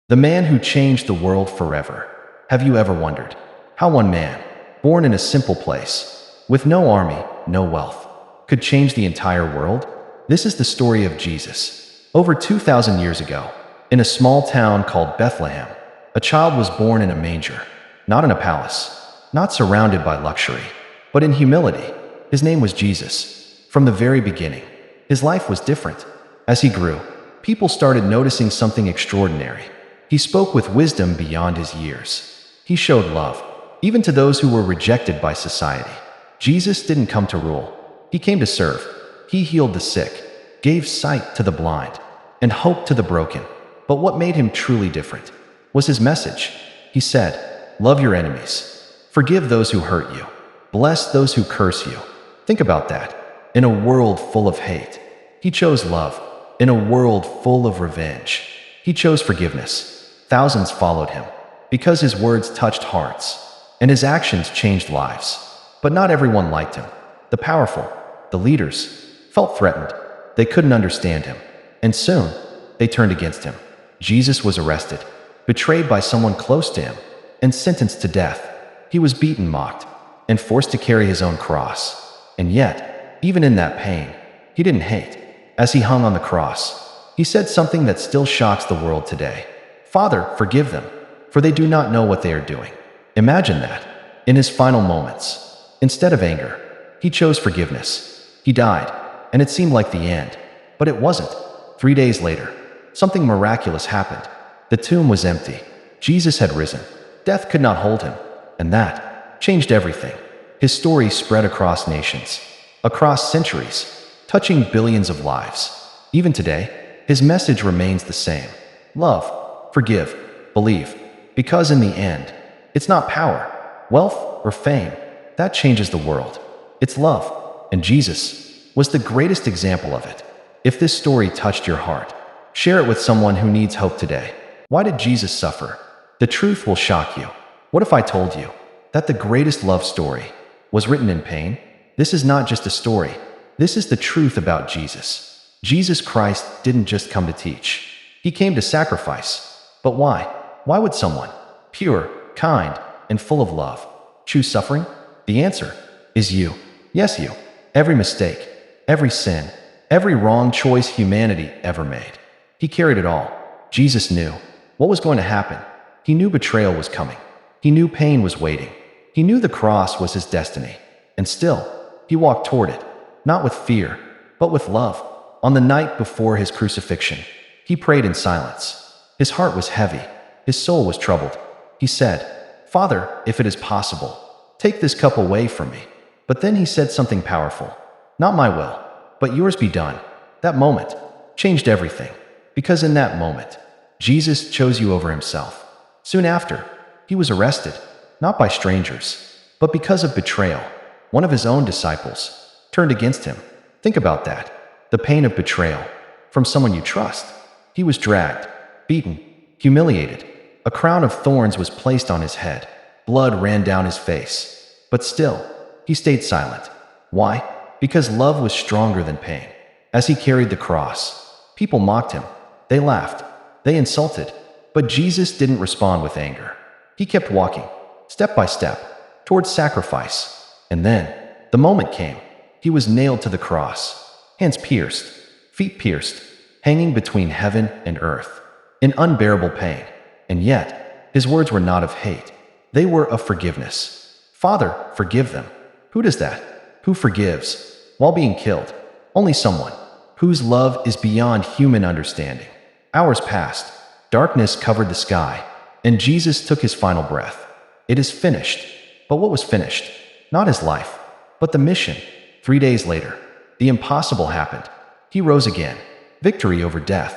The man who changed the world forever. Have you ever wondered how one man, born in a simple place, with no army, no wealth, could change the entire world? This is the story of Jesus. Over 2,000 years ago, in a small town called Bethlehem, a child was born in a manger, not in a palace, not surrounded by luxury, but in humility. His name was Jesus. From the very beginning, his life was different. As he grew, people started noticing something extraordinary. He spoke with wisdom beyond his years. He showed love, even to those who were rejected by society. Jesus didn't come to rule. He came to serve. He healed the sick, gave sight to the blind, and hope to the broken. But what made him truly different was his message. He said, "Love your enemies. Forgive those who hurt you. Bless those who curse you." Think about that. In a world full of hate, he chose love. In a world full of revenge, he chose forgiveness. Thousands followed him because his words touched hearts and his actions changed lives. But not everyone liked him. The powerful, the leaders, felt threatened. They couldn't understand him. And soon, they turned against him. Jesus was arrested, betrayed by someone close to him, and sentenced to death. He was beaten, mocked, and forced to carry his own cross. And yet, even in that pain, he didn't hate. As he hung on the cross, he said something that still shocks the world today. "Father, forgive them, for they do not know what they are doing." Imagine that. In his final moments, instead of anger, he chose forgiveness. He died, and it seemed like the end. But it wasn't. 3 days later, something miraculous happened. The tomb was empty. Jesus had risen. Death could not hold him. And that changed everything. His story spread across nations, across centuries, touching billions of lives. Even today, his message remains the same. Love, forgive, believe. Because in the end, it's not power, wealth, or fame that changes the world. It's love. And Jesus was the greatest example of it. If this story touched your heart, share it with someone who needs hope today. Why did Jesus suffer? The truth will shock you. What if I told you that the greatest love story was written in pain? This is not just a story. This is the truth about Jesus. Jesus Christ didn't just come to teach. He came to sacrifice. But why? Why would someone pure, kind, and full of love choose suffering? The answer is you. Yes, you. Every mistake, every sin, every wrong choice humanity ever made. He carried it all. Jesus knew what was going to happen. He knew betrayal was coming. He knew pain was waiting. He knew the cross was his destiny. And still, he walked toward it, not with fear, but with love. On the night before his crucifixion, he prayed in silence. His heart was heavy. His soul was troubled. He said, "Father, if it is possible, take this cup away from me." But then he said something powerful. "Not my will, but yours be done." That moment changed everything. Because in that moment, Jesus chose you over himself. Soon after, he was arrested, not by strangers, but because of betrayal. One of his own disciples turned against him. Think about that. The pain of betrayal from someone you trust. He was dragged, beaten, humiliated. A crown of thorns was placed on his head. Blood ran down his face. But still, he stayed silent. Why? Because love was stronger than pain. As he carried the cross, people mocked him. They laughed. They insulted. But Jesus didn't respond with anger. He kept walking, step by step, towards sacrifice. And then, the moment came. He was nailed to the cross, hands pierced, feet pierced, hanging between heaven and earth, in unbearable pain. And yet, his words were not of hate. They were of forgiveness. "Father, forgive them." Who does that? Who forgives while being killed? Only someone whose love is beyond human understanding. Hours passed. Darkness covered the sky, and Jesus took his final breath. It is finished. But what was finished? Not his life, but the mission. 3 days later, the impossible happened. He rose again. Victory over death.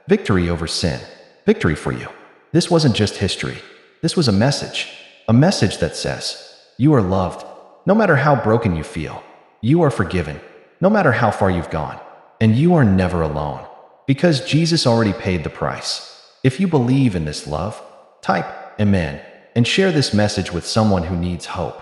Victory over sin. Victory for you. This wasn't just history. This was a message. A message that says, you are loved. No matter how broken you feel, you are forgiven. No matter how far you've gone, and you are never alone. Because Jesus already paid the price. If you believe in this love, type Amen and share this message with someone who needs hope.